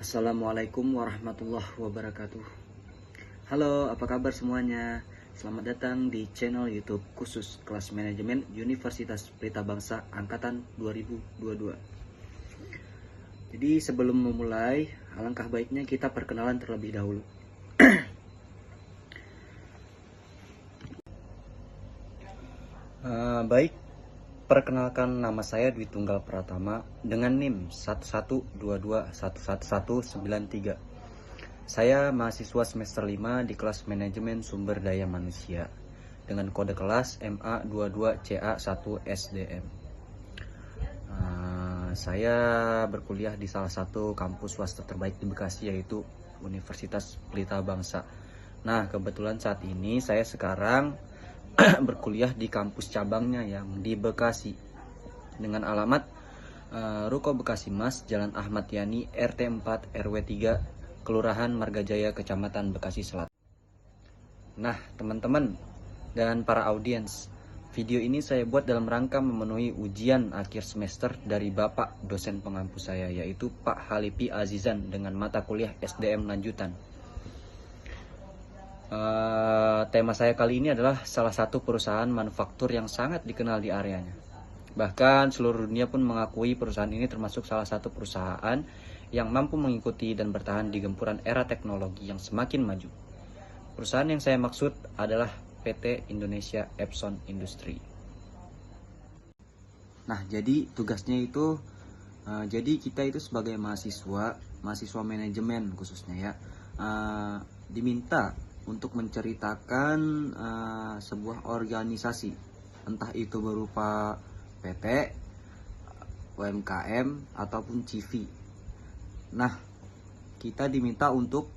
Assalamualaikum warahmatullahi wabarakatuh. Halo, apa kabar semuanya? Selamat datang di channel YouTube khusus kelas manajemen Universitas Pelita Bangsa Angkatan 2022. Jadi sebelum memulai, alangkah baiknya kita perkenalan terlebih dahulu. Baik, perkenalkan, nama saya Dwi Tunggal Pratama dengan NIM 112211193. Saya mahasiswa semester 5 di kelas manajemen sumber daya manusia dengan kode kelas MA22CA1SDM. Saya berkuliah di salah satu kampus swasta terbaik di Bekasi, yaitu Universitas Pelita Bangsa. Nah, kebetulan saat ini saya sekarang berkuliah di kampus cabangnya yang di Bekasi dengan alamat Ruko Bekasi Mas, Jalan Ahmad Yani, RT 4 RW 3, Kelurahan Margajaya, Kecamatan Bekasi Selatan. Nah, teman-teman dan para audiens, video ini saya buat dalam rangka memenuhi ujian akhir semester dari Bapak dosen pengampu saya, yaitu Pak Halipi Azizan dengan mata kuliah SDM lanjutan. Tema saya kali ini adalah salah satu perusahaan manufaktur yang sangat dikenal di areanya. Bahkan seluruh dunia pun mengakui perusahaan ini termasuk salah satu perusahaan yang mampu mengikuti dan bertahan di gempuran era teknologi yang semakin maju. Perusahaan yang saya maksud adalah PT Indonesia Epson Industry. Nah, jadi tugasnya itu, jadi kita itu sebagai mahasiswa manajemen khususnya ya, diminta untuk menceritakan sebuah organisasi, entah itu berupa PT, UMKM, ataupun CV. Nah, kita diminta untuk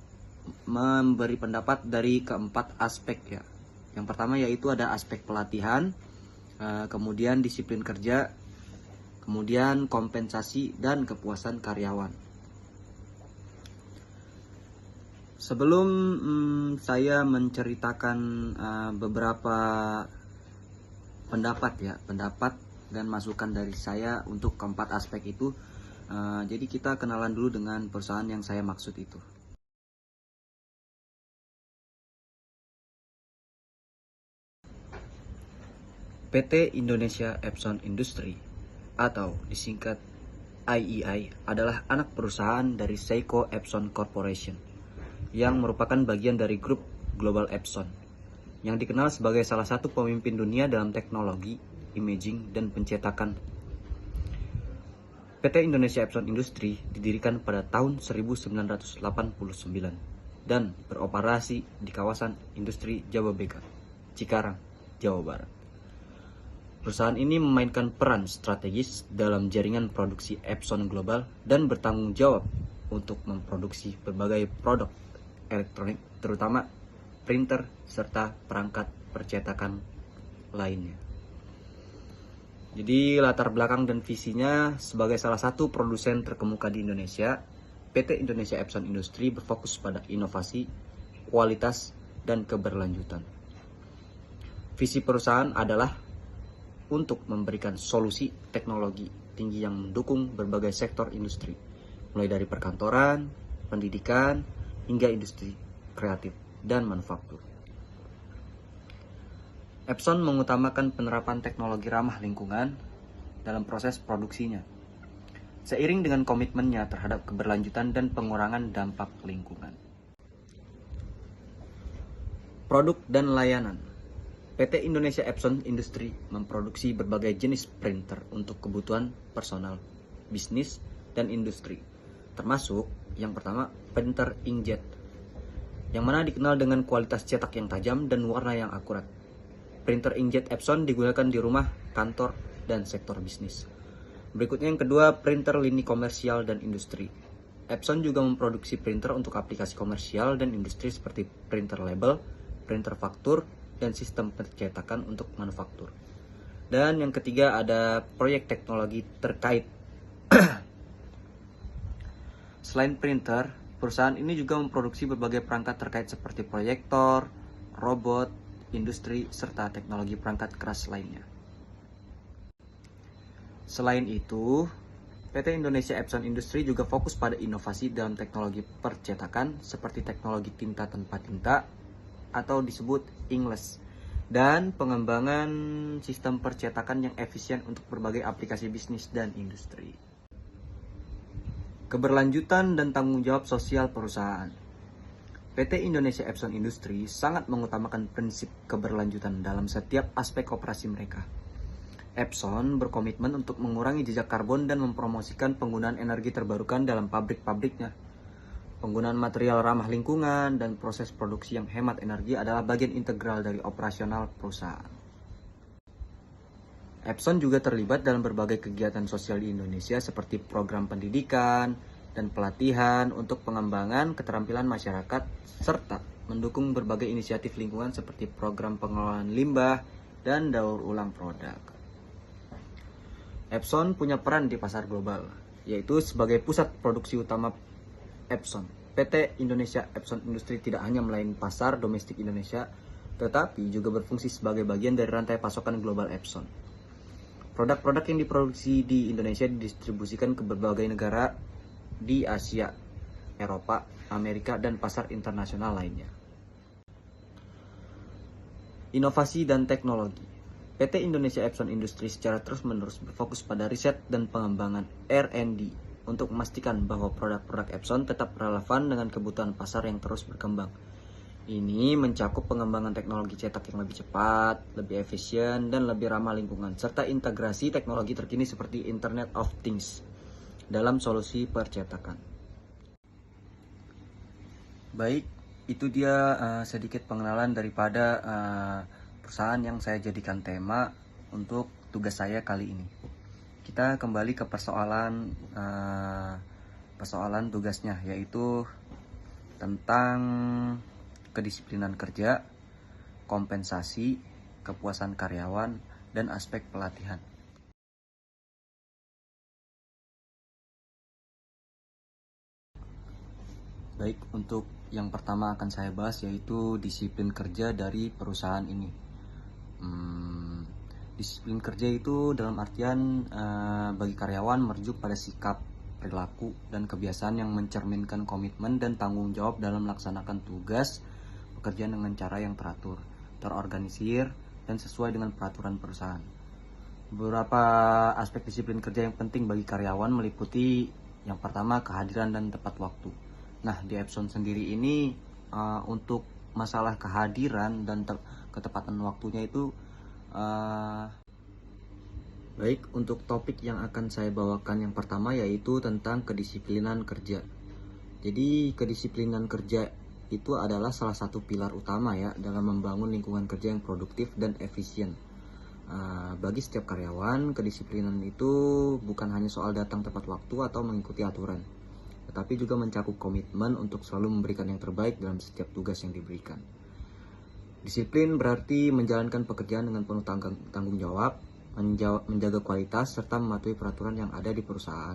memberi pendapat dari keempat aspek ya. Yang pertama yaitu ada aspek pelatihan, kemudian disiplin kerja, kemudian kompensasi dan kepuasan karyawan. Sebelum saya menceritakan beberapa pendapat dan masukan dari saya untuk keempat aspek itu, jadi kita kenalan dulu dengan perusahaan yang saya maksud itu. PT Indonesia Epson Industry atau disingkat IEI adalah anak perusahaan dari Seiko Epson Corporation yang merupakan bagian dari grup Global Epson yang dikenal sebagai salah satu pemimpin dunia dalam teknologi, imaging, dan pencetakan. PT Indonesia Epson Industry didirikan pada tahun 1989 dan beroperasi di kawasan industri Jababeka, Cikarang, Jawa Barat. Perusahaan ini memainkan peran strategis dalam jaringan produksi Epson Global dan bertanggung jawab untuk memproduksi berbagai produk elektronik, terutama printer serta perangkat percetakan lainnya. Jadi latar belakang dan visinya, sebagai salah satu produsen terkemuka di Indonesia, PT Indonesia Epson Industry berfokus pada inovasi, kualitas, dan keberlanjutan. Visi perusahaan adalah untuk memberikan solusi teknologi tinggi yang mendukung berbagai sektor industri, mulai dari perkantoran, pendidikan, hingga industri kreatif dan manufaktur. Epson mengutamakan penerapan teknologi ramah lingkungan dalam proses produksinya, seiring dengan komitmennya terhadap keberlanjutan dan pengurangan dampak lingkungan. Produk dan layanan. PT Indonesia Epson Industry memproduksi berbagai jenis printer untuk kebutuhan personal, bisnis, dan industri, termasuk yang pertama, printer inkjet, yang mana dikenal dengan kualitas cetak yang tajam dan warna yang akurat. Printer inkjet Epson digunakan di rumah, kantor, dan sektor bisnis. Berikutnya yang kedua, printer lini komersial dan industri. Epson juga memproduksi printer untuk aplikasi komersial dan industri seperti printer label, printer faktur, dan sistem percetakan untuk manufaktur. Dan yang ketiga ada proyek teknologi terkait. Selain printer, perusahaan ini juga memproduksi berbagai perangkat terkait seperti proyektor, robot, industri, serta teknologi perangkat keras lainnya. Selain itu, PT Indonesia Epson Industri juga fokus pada inovasi dalam teknologi percetakan seperti teknologi tinta tanpa tinta atau disebut inkless dan pengembangan sistem percetakan yang efisien untuk berbagai aplikasi bisnis dan industri. Keberlanjutan dan tanggung jawab sosial perusahaan. PT Indonesia Epson Industri sangat mengutamakan prinsip keberlanjutan dalam setiap aspek operasi mereka. Epson berkomitmen untuk mengurangi jejak karbon dan mempromosikan penggunaan energi terbarukan dalam pabrik-pabriknya. Penggunaan material ramah lingkungan dan proses produksi yang hemat energi adalah bagian integral dari operasional perusahaan. Epson juga terlibat dalam berbagai kegiatan sosial di Indonesia seperti program pendidikan dan pelatihan untuk pengembangan keterampilan masyarakat serta mendukung berbagai inisiatif lingkungan seperti program pengelolaan limbah dan daur ulang produk. Epson punya peran di pasar global, yaitu sebagai pusat produksi utama Epson. PT Indonesia Epson Industri tidak hanya melayani pasar domestik Indonesia, tetapi juga berfungsi sebagai bagian dari rantai pasokan global Epson. Produk-produk yang diproduksi di Indonesia didistribusikan ke berbagai negara di Asia, Eropa, Amerika, dan pasar internasional lainnya. Inovasi dan teknologi. PT Indonesia Epson Industri secara terus-menerus berfokus pada riset dan pengembangan R&D untuk memastikan bahwa produk-produk Epson tetap relevan dengan kebutuhan pasar yang terus berkembang. Ini mencakup pengembangan teknologi cetak yang lebih cepat, lebih efisien, dan lebih ramah lingkungan, serta integrasi teknologi terkini seperti Internet of Things dalam solusi percetakan. Baik, itu dia sedikit pengenalan daripada perusahaan yang saya jadikan tema untuk tugas saya kali ini. Kita kembali ke persoalan tugasnya, yaitu tentang kedisiplinan kerja, kompensasi, kepuasan karyawan, dan aspek pelatihan. Baik, untuk yang pertama akan saya bahas yaitu disiplin kerja dari perusahaan ini. Disiplin kerja itu dalam artian bagi karyawan merujuk pada sikap, perilaku, dan kebiasaan yang mencerminkan komitmen dan tanggung jawab dalam melaksanakan tugas pekerjaan dengan cara yang teratur, terorganisir, dan sesuai dengan peraturan perusahaan. Beberapa aspek disiplin kerja yang penting bagi karyawan meliputi yang pertama kehadiran dan tepat waktu. Nah, di Epson sendiri ini untuk masalah kehadiran dan ketepatan waktunya itu baik, untuk topik yang akan saya bawakan yang pertama yaitu tentang kedisiplinan kerja. Jadi kedisiplinan kerja itu adalah salah satu pilar utama ya dalam membangun lingkungan kerja yang produktif dan efisien. Bagi setiap karyawan, kedisiplinan itu bukan hanya soal datang tepat waktu atau mengikuti aturan, tetapi juga mencakup komitmen untuk selalu memberikan yang terbaik dalam setiap tugas yang diberikan. Disiplin berarti menjalankan pekerjaan dengan penuh tanggung jawab, menjaga kualitas, serta mematuhi peraturan yang ada di perusahaan.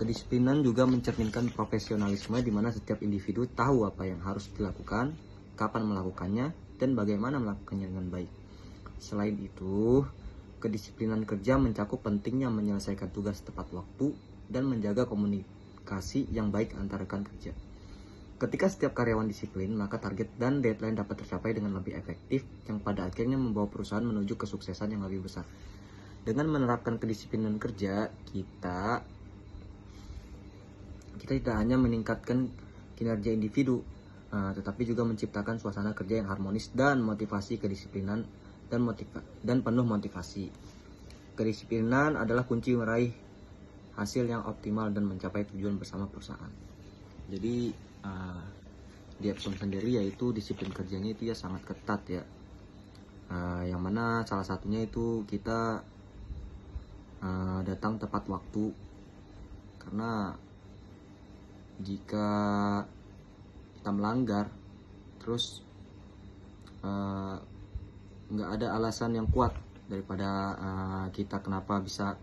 Kedisiplinan juga mencerminkan profesionalisme di mana setiap individu tahu apa yang harus dilakukan, kapan melakukannya, dan bagaimana melakukannya dengan baik. Selain itu, kedisiplinan kerja mencakup pentingnya menyelesaikan tugas tepat waktu dan menjaga komunikasi yang baik antara rekan kerja. Ketika setiap karyawan disiplin, maka target dan deadline dapat tercapai dengan lebih efektif, yang pada akhirnya membawa perusahaan menuju kesuksesan yang lebih besar. Dengan menerapkan kedisiplinan kerja, kita tidak hanya meningkatkan kinerja individu, tetapi juga menciptakan suasana kerja yang harmonis dan motivasi kedisiplinan dan penuh motivasi. Kedisiplinan adalah kunci meraih hasil yang optimal dan mencapai tujuan bersama perusahaan. Jadi di Epson sendiri yaitu disiplin kerjanya itu ya sangat ketat ya, yang mana salah satunya itu kita datang tepat waktu, karena jika kita melanggar, terus nggak ada alasan yang kuat daripada kita kenapa bisa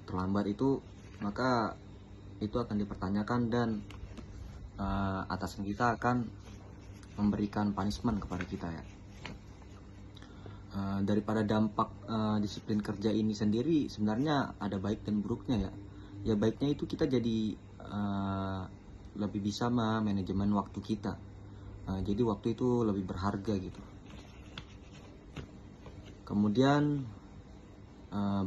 terlambat itu, maka itu akan dipertanyakan dan atasan kita akan memberikan punishment kepada kita ya. Daripada dampak disiplin kerja ini sendiri sebenarnya ada baik dan buruknya ya. Ya baiknya itu kita jadi lebih bisa manajemen waktu kita. Jadi waktu itu lebih berharga gitu. Kemudian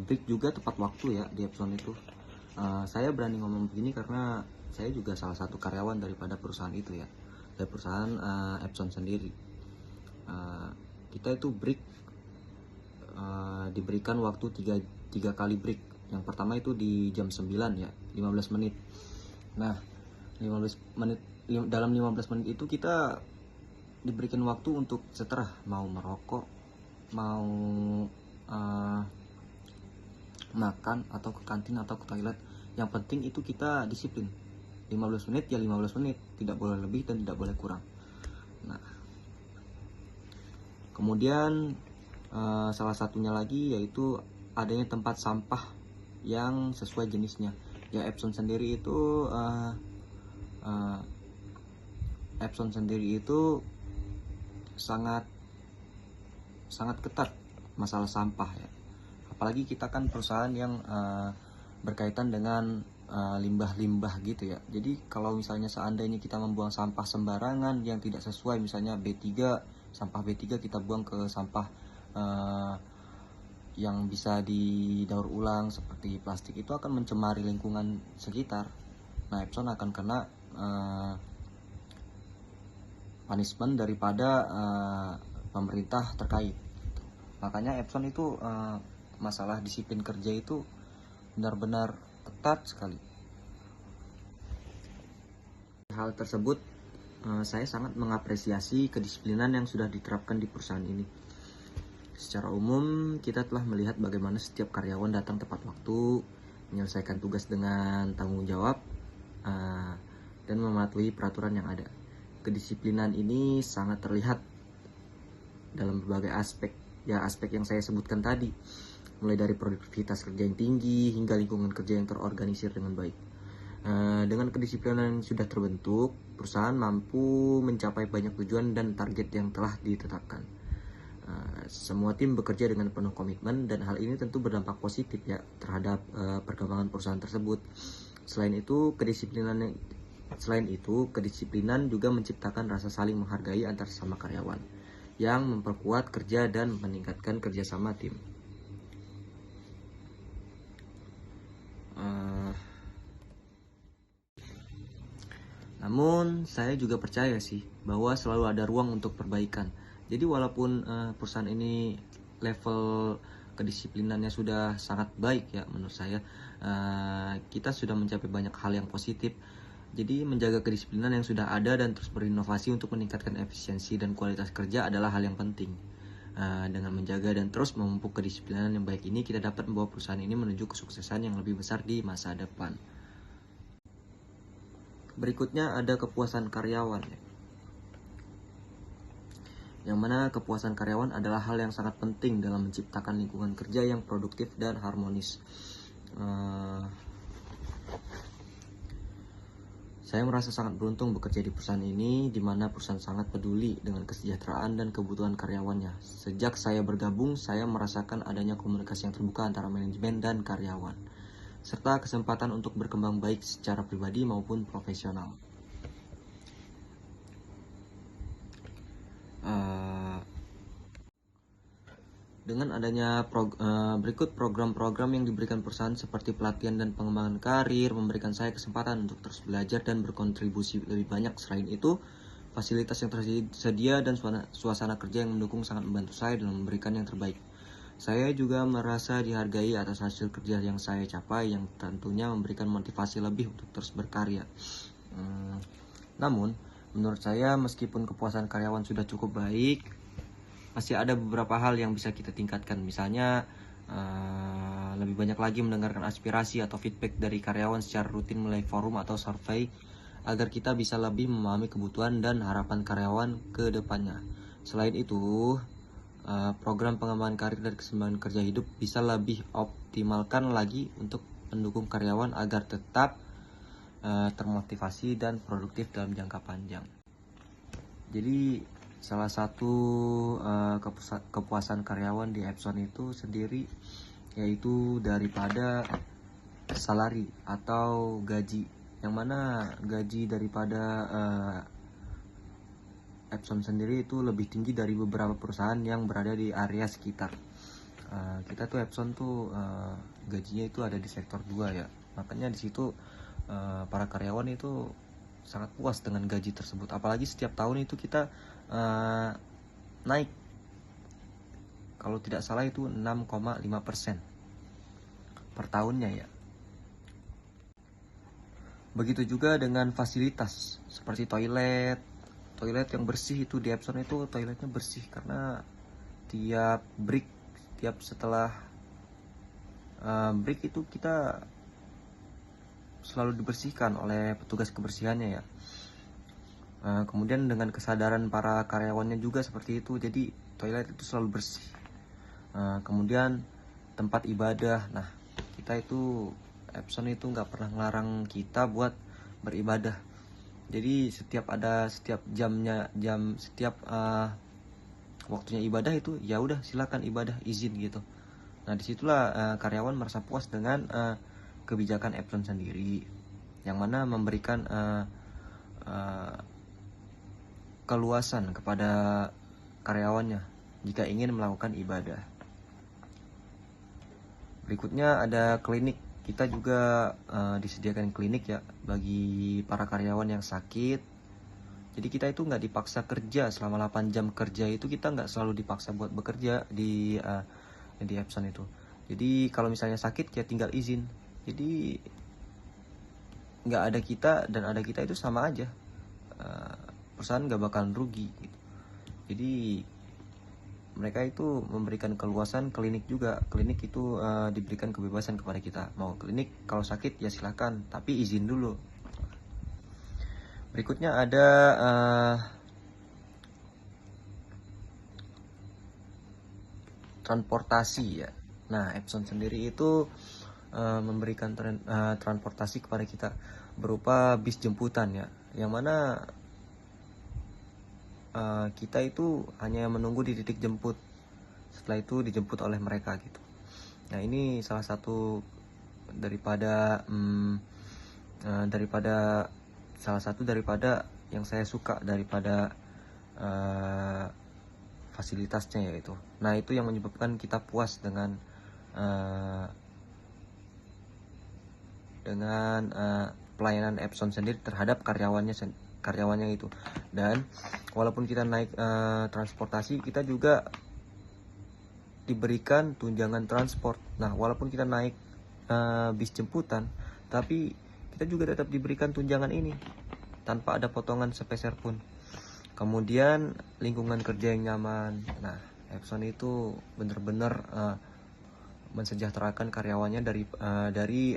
break juga tepat waktu ya di Epson itu. Saya berani ngomong begini karena saya juga salah satu karyawan daripada perusahaan itu ya, dari perusahaan Epson sendiri. Kita itu break diberikan waktu 3 kali break. Yang pertama itu di jam 9 ya, 15 menit. Nah 15 menit, dalam 15 menit itu kita diberikan waktu untuk seterah, mau merokok, mau makan atau ke kantin atau ke toilet. Yang penting itu kita disiplin. 15 menit ya 15 menit, tidak boleh lebih dan tidak boleh kurang. Nah, kemudian salah satunya lagi yaitu adanya tempat sampah yang sesuai jenisnya. Ya Epson sendiri itu sangat ketat masalah sampah ya. Apalagi kita kan perusahaan yang berkaitan dengan limbah-limbah gitu ya. Jadi kalau misalnya seandainya kita membuang sampah sembarangan yang tidak sesuai, misalnya sampah B3 kita buang ke sampah yang bisa didaur ulang seperti plastik, itu akan mencemari lingkungan sekitar. Nah Epson akan kena punishment daripada pemerintah terkait. Makanya Epson itu masalah disiplin kerja itu benar-benar ketat sekali. Hal tersebut saya sangat mengapresiasi kedisiplinan yang sudah diterapkan di perusahaan ini. Secara umum kita telah melihat bagaimana setiap karyawan datang tepat waktu, menyelesaikan tugas dengan tanggung jawab, dan mematuhi peraturan yang ada. Kedisiplinan ini sangat terlihat dalam berbagai aspek, ya aspek yang saya sebutkan tadi, mulai dari produktivitas kerja yang tinggi hingga lingkungan kerja yang terorganisir dengan baik. Dengan kedisiplinan yang sudah terbentuk, perusahaan mampu mencapai banyak tujuan dan target yang telah ditetapkan. Semua tim bekerja dengan penuh komitmen dan hal ini tentu berdampak positif ya terhadap perkembangan perusahaan tersebut. Selain itu, kedisiplinan juga menciptakan rasa saling menghargai antar sesama karyawan yang memperkuat kerja dan meningkatkan kerjasama tim. Namun saya juga percaya sih bahwa selalu ada ruang untuk perbaikan. Jadi walaupun perusahaan ini level kedisiplinannya sudah sangat baik ya menurut saya, kita sudah mencapai banyak hal yang positif. Jadi menjaga kedisiplinan yang sudah ada dan terus berinovasi untuk meningkatkan efisiensi dan kualitas kerja adalah hal yang penting. Dengan menjaga dan terus memupuk kedisiplinan yang baik ini, kita dapat membawa perusahaan ini menuju kesuksesan yang lebih besar di masa depan. Berikutnya ada kepuasan karyawan, yang mana kepuasan karyawan adalah hal yang sangat penting dalam menciptakan lingkungan kerja yang produktif dan harmonis. Saya merasa sangat beruntung bekerja di perusahaan ini, di mana perusahaan sangat peduli dengan kesejahteraan dan kebutuhan karyawannya. Sejak saya bergabung, saya merasakan adanya komunikasi yang terbuka antara manajemen dan karyawan, serta kesempatan untuk berkembang baik secara pribadi maupun profesional. Dengan adanya berikut program-program yang diberikan perusahaan seperti pelatihan dan pengembangan karir, memberikan saya kesempatan untuk terus belajar dan berkontribusi lebih banyak. Selain itu, fasilitas yang tersedia dan suasana kerja yang mendukung sangat membantu saya dalam memberikan yang terbaik. Saya juga merasa dihargai atas hasil kerja yang saya capai, yang tentunya memberikan motivasi lebih untuk terus berkarya. Namun, menurut saya meskipun kepuasan karyawan sudah cukup baik, masih ada beberapa hal yang bisa kita tingkatkan. Misalnya lebih banyak lagi mendengarkan aspirasi atau feedback dari karyawan secara rutin melalui forum atau survei agar kita bisa lebih memahami kebutuhan dan harapan karyawan ke depannya. Selain itu, program pengembangan karir dan keseimbangan kerja hidup bisa lebih optimalkan lagi untuk mendukung karyawan agar tetap termotivasi dan produktif dalam jangka panjang. Jadi salah satu kepuasan karyawan di Epson itu sendiri yaitu daripada salary atau gaji, yang mana gaji daripada Epson sendiri itu lebih tinggi dari beberapa perusahaan yang berada di area sekitar. Kita tuh Epson tuh gajinya itu ada di sektor 2 ya, makanya di situ para karyawan itu sangat puas dengan gaji tersebut. Apalagi setiap tahun itu kita naik, kalau tidak salah itu 6,5% per tahunnya ya. Begitu juga dengan fasilitas seperti toilet yang bersih. Itu di Epson itu toiletnya bersih karena tiap break, tiap setelah break itu kita selalu dibersihkan oleh petugas kebersihannya ya. Kemudian dengan kesadaran para karyawannya juga seperti itu, jadi toilet itu selalu bersih. Kemudian tempat ibadah, nah kita itu Epson itu nggak pernah ngelarang kita buat beribadah. Jadi setiap waktunya ibadah itu ya udah silakan ibadah, izin gitu. Nah disitulah karyawan merasa puas dengan kebijakan Epson sendiri, yang mana memberikan keluasan kepada karyawannya jika ingin melakukan ibadah. Berikutnya ada klinik. Kita juga disediakan klinik ya bagi para karyawan yang sakit. Jadi kita itu nggak dipaksa kerja selama 8 jam kerja, itu kita nggak selalu dipaksa buat bekerja di Epson itu. Jadi kalau misalnya sakit ya tinggal izin. Jadi nggak ada kita dan ada kita itu sama aja, perusahaan nggak bakalan rugi gitu. Jadi mereka itu memberikan keluasan. Klinik juga, klinik itu diberikan kebebasan kepada kita, mau klinik kalau sakit ya silahkan, tapi izin dulu. Berikutnya ada transportasi ya. Nah Epson sendiri itu memberikan transportasi kepada kita berupa bis jemputan ya, yang mana kita itu hanya menunggu di titik jemput, setelah itu dijemput oleh mereka gitu. Nah ini salah satu daripada yang saya suka daripada fasilitasnya yaitu. Nah itu yang menyebabkan kita puas dengan pelayanan Epson sendiri terhadap karyawannya itu. Dan walaupun kita naik transportasi, kita juga diberikan tunjangan transport. Nah walaupun kita naik bis jemputan, tapi kita juga tetap diberikan tunjangan ini tanpa ada potongan sepeser pun. Kemudian lingkungan kerja yang nyaman. Nah Epson itu benar-benar mensejahterakan karyawannya dari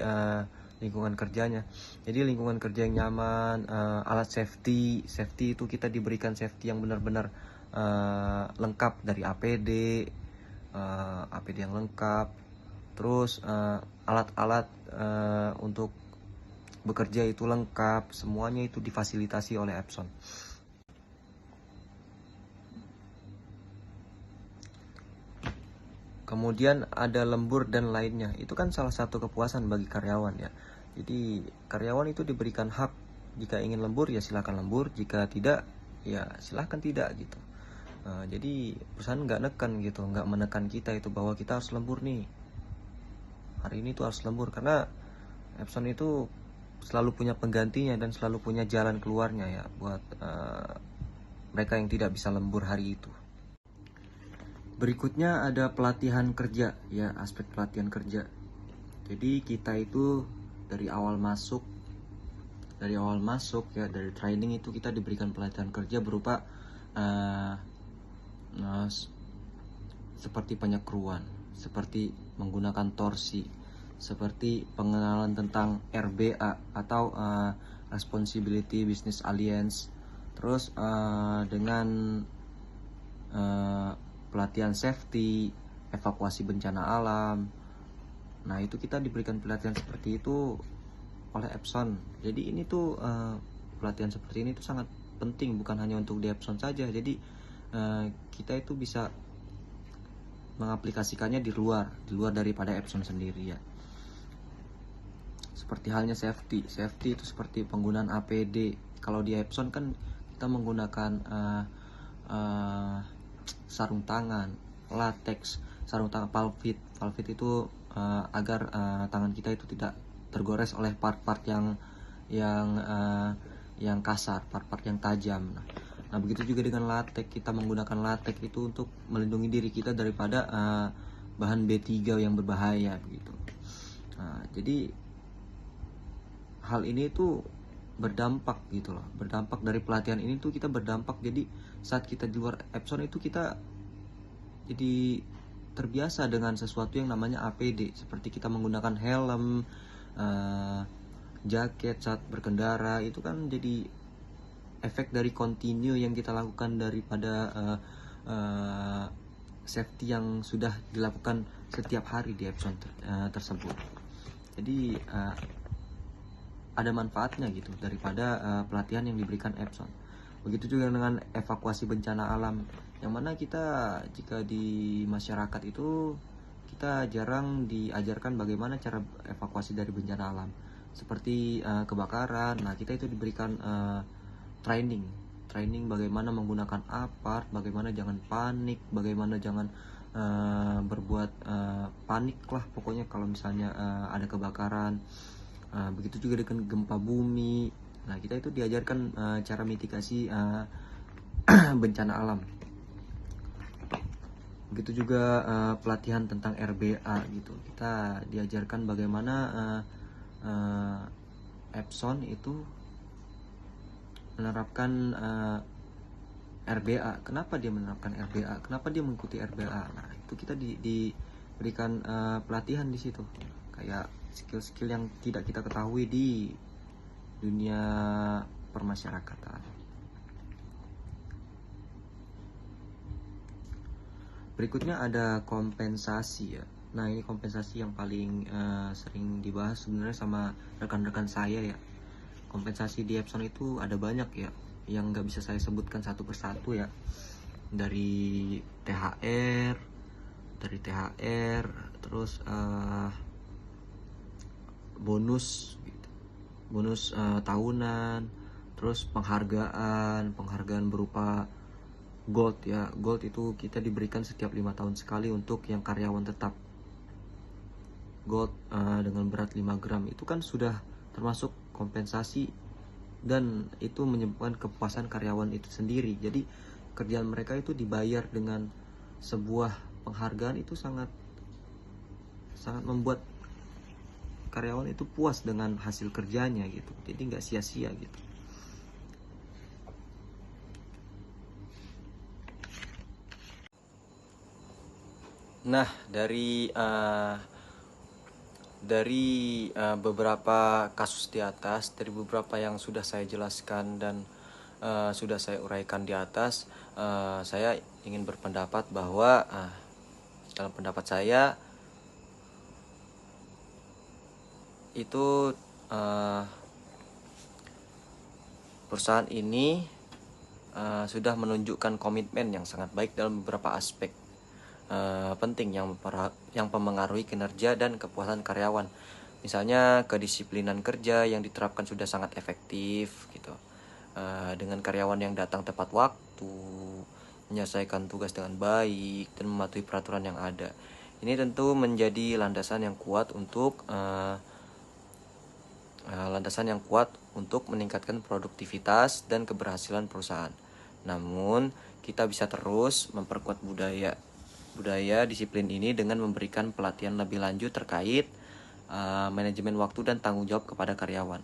lingkungan kerjanya. Jadi lingkungan kerja yang nyaman, alat safety itu kita diberikan safety yang benar-benar lengkap, dari APD yang lengkap, terus alat-alat untuk bekerja itu lengkap, semuanya itu difasilitasi oleh Epson. Kemudian ada lembur dan lainnya. Itu kan salah satu kepuasan bagi karyawan ya. Jadi karyawan itu diberikan hak, jika ingin lembur ya silakan lembur, jika tidak ya silahkan tidak gitu. Jadi perusahaan nggak menekan kita itu bahwa kita harus lembur nih, hari ini tuh harus lembur, karena Epson itu selalu punya penggantinya dan selalu punya jalan keluarnya ya buat mereka yang tidak bisa lembur hari itu. Berikutnya ada pelatihan kerja ya, aspek pelatihan kerja. Jadi kita itu dari awal masuk ya, dari training itu kita diberikan pelatihan kerja berupa seperti penyekruan. seperti menggunakan torsi, seperti pengenalan tentang RBA atau Responsibility Business Alliance, terus dengan pelatihan safety, evakuasi bencana alam. Nah, itu kita diberikan pelatihan seperti itu oleh Epson. Jadi ini tuh pelatihan seperti ini tuh sangat penting, bukan hanya untuk di Epson saja. Jadi kita itu bisa mengaplikasikannya di luar daripada Epson sendiri ya. Seperti halnya safety itu seperti penggunaan APD. Kalau di Epson kan kita menggunakan sarung tangan, latex, sarung tangan palfit itu agar tangan kita itu tidak tergores oleh part-part yang kasar, part-part yang tajam. Nah, begitu juga dengan latex, kita menggunakan latex itu untuk melindungi diri kita daripada bahan B3 yang berbahaya begitu. Nah, jadi hal ini tuh berdampak gitu loh, berdampak dari pelatihan ini tuh kita berdampak. Jadi saat kita di luar Epson itu kita jadi terbiasa dengan sesuatu yang namanya APD, seperti kita menggunakan helm, jaket saat berkendara. Itu kan jadi efek dari continue yang kita lakukan daripada safety yang sudah dilakukan setiap hari di Epson tersebut. Jadi ada manfaatnya gitu daripada pelatihan yang diberikan Epson. Begitu juga dengan evakuasi bencana alam, yang mana kita jika di masyarakat itu kita jarang diajarkan bagaimana cara evakuasi dari bencana alam, seperti kebakaran. Nah, kita itu diberikan training bagaimana menggunakan apart, bagaimana jangan panik, bagaimana jangan berbuat panik lah pokoknya kalau misalnya ada kebakaran. Begitu juga dengan gempa bumi. Nah, kita itu diajarkan cara mitigasi bencana alam. Begitu juga pelatihan tentang RBA gitu. Kita diajarkan bagaimana Epson itu menerapkan RBA. Kenapa dia menerapkan RBA? Kenapa dia mengikuti RBA? Nah, itu kita diberikan pelatihan di situ. Kayak skill-skill yang tidak kita ketahui di dunia permasyarakatan. Berikutnya ada kompensasi ya. Nah, ini kompensasi yang paling sering dibahas sebenarnya sama rekan-rekan saya ya. Kompensasi di Epson itu ada banyak ya, yang nggak bisa saya sebutkan satu persatu ya. Dari THR, terus bonus tahunan, terus penghargaan berupa gold ya. Gold itu kita diberikan setiap 5 tahun sekali untuk yang karyawan tetap. Gold dengan berat 5 gram itu kan sudah termasuk kompensasi, dan itu menyebabkan kepuasan karyawan itu sendiri. Jadi kerjaan mereka itu dibayar dengan sebuah penghargaan, itu sangat membuat karyawan itu puas dengan hasil kerjanya gitu. Jadi nggak sia-sia gitu. Nah, dari beberapa kasus di atas, dari beberapa yang sudah saya jelaskan dan sudah saya uraikan di atas, saya ingin berpendapat bahwa dalam pendapat saya itu perusahaan ini sudah menunjukkan komitmen yang sangat baik dalam beberapa aspek penting yang mempengaruhi kinerja dan kepuasan karyawan. Misalnya kedisiplinan kerja yang diterapkan sudah sangat efektif gitu, dengan karyawan yang datang tepat waktu, menyelesaikan tugas dengan baik, dan mematuhi peraturan yang ada. Ini tentu menjadi landasan yang kuat untuk meningkatkan produktivitas dan keberhasilan perusahaan. Namun, kita bisa terus memperkuat budaya disiplin ini dengan memberikan pelatihan lebih lanjut terkait manajemen waktu dan tanggung jawab kepada karyawan.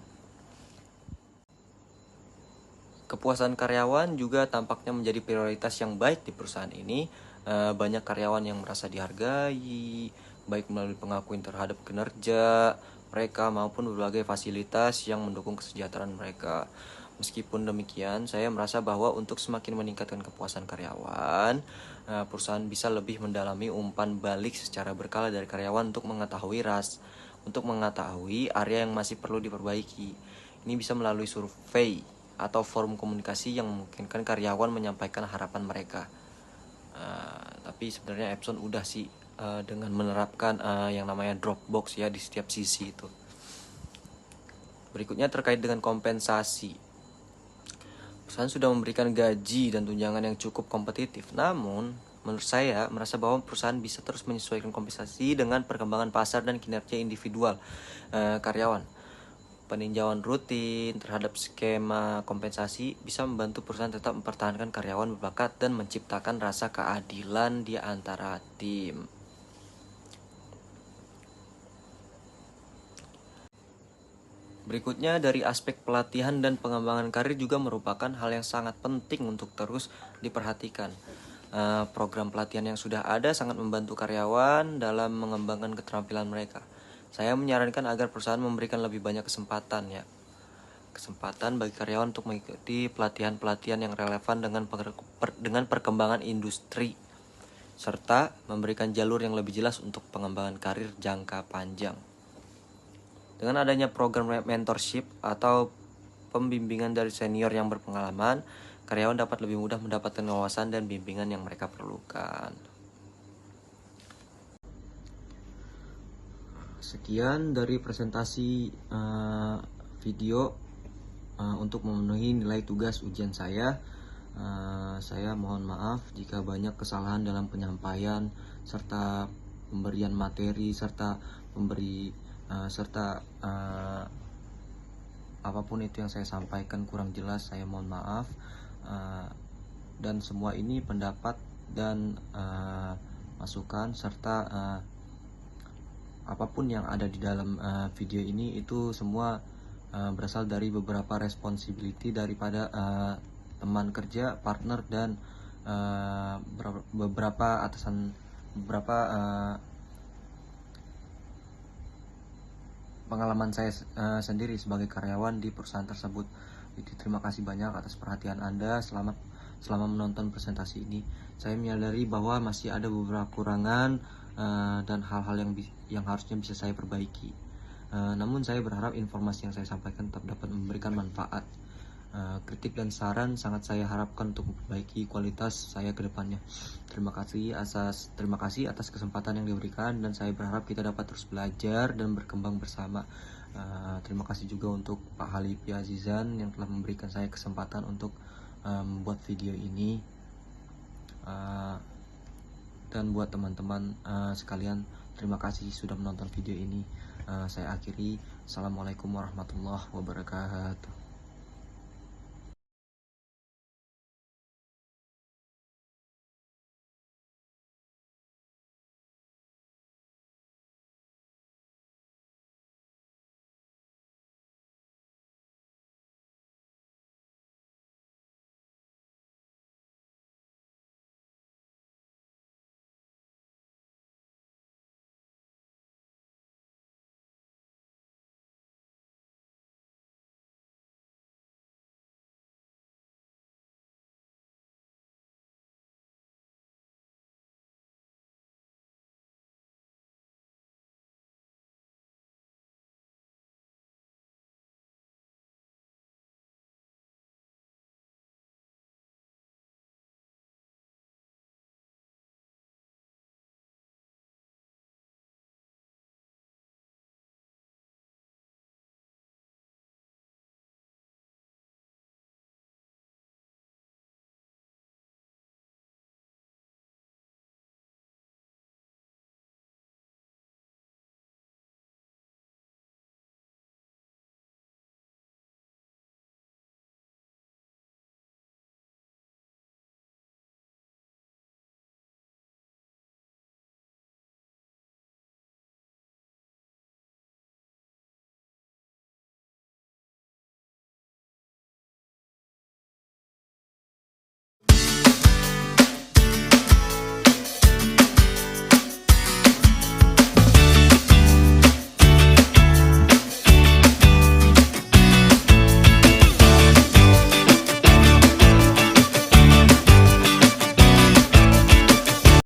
Kepuasan karyawan juga tampaknya menjadi prioritas yang baik di perusahaan ini, banyak karyawan yang merasa dihargai, baik melalui pengakuan terhadap kinerja mereka maupun berbagai fasilitas yang mendukung kesejahteraan mereka. Meskipun demikian, saya merasa bahwa untuk semakin meningkatkan kepuasan karyawan, perusahaan bisa lebih mendalami umpan balik secara berkala dari karyawan untuk mengetahui area yang masih perlu diperbaiki. Ini bisa melalui survei atau forum komunikasi yang memungkinkan karyawan menyampaikan harapan mereka. Tapi sebenarnya Epson udah sih dengan menerapkan yang namanya Dropbox ya di setiap sisi itu. Berikutnya terkait dengan kompensasi. Perusahaan sudah memberikan gaji dan tunjangan yang cukup kompetitif. Namun, menurut saya merasa bahwa perusahaan bisa terus menyesuaikan kompensasi dengan perkembangan pasar dan kinerja individual karyawan. Peninjauan rutin terhadap skema kompensasi bisa membantu perusahaan tetap mempertahankan karyawan berbakat dan menciptakan rasa keadilan di antara tim. Berikutnya, dari aspek pelatihan dan pengembangan karir juga merupakan hal yang sangat penting untuk terus diperhatikan. Program pelatihan yang sudah ada sangat membantu karyawan dalam mengembangkan keterampilan mereka. Saya menyarankan agar perusahaan memberikan lebih banyak kesempatan bagi karyawan untuk mengikuti pelatihan-pelatihan yang relevan dengan perkembangan industri, serta memberikan jalur yang lebih jelas untuk pengembangan karir jangka panjang. Dengan adanya program mentorship atau pembimbingan dari senior yang berpengalaman, karyawan dapat lebih mudah mendapatkan wawasan dan bimbingan yang mereka perlukan. Sekian dari presentasi video untuk memenuhi nilai tugas ujian saya. Saya mohon maaf jika banyak kesalahan dalam penyampaian serta pemberian materi serta apapun itu yang saya sampaikan kurang jelas, saya mohon maaf. Dan semua ini pendapat dan masukan serta apapun yang ada di dalam video ini itu semua berasal dari beberapa responsibility daripada teman kerja, partner, dan beberapa pengalaman saya sendiri sebagai karyawan di perusahaan tersebut. Jadi terima kasih banyak atas perhatian Anda selama menonton presentasi ini. Saya menyadari bahwa masih ada beberapa kekurangan dan hal-hal yang harusnya bisa saya perbaiki. Namun saya berharap informasi yang saya sampaikan tetap dapat memberikan manfaat. Kritik dan saran sangat saya harapkan untuk memperbaiki kualitas saya ke depannya. Terima kasih atas kesempatan yang diberikan, dan saya berharap kita dapat terus belajar dan berkembang bersama. Terima kasih juga untuk Pak Halifi Azizan yang telah memberikan saya kesempatan untuk membuat video ini. Dan buat teman-teman sekalian, terima kasih sudah menonton video ini. Saya akhiri. Assalamualaikum warahmatullahi wabarakatuh.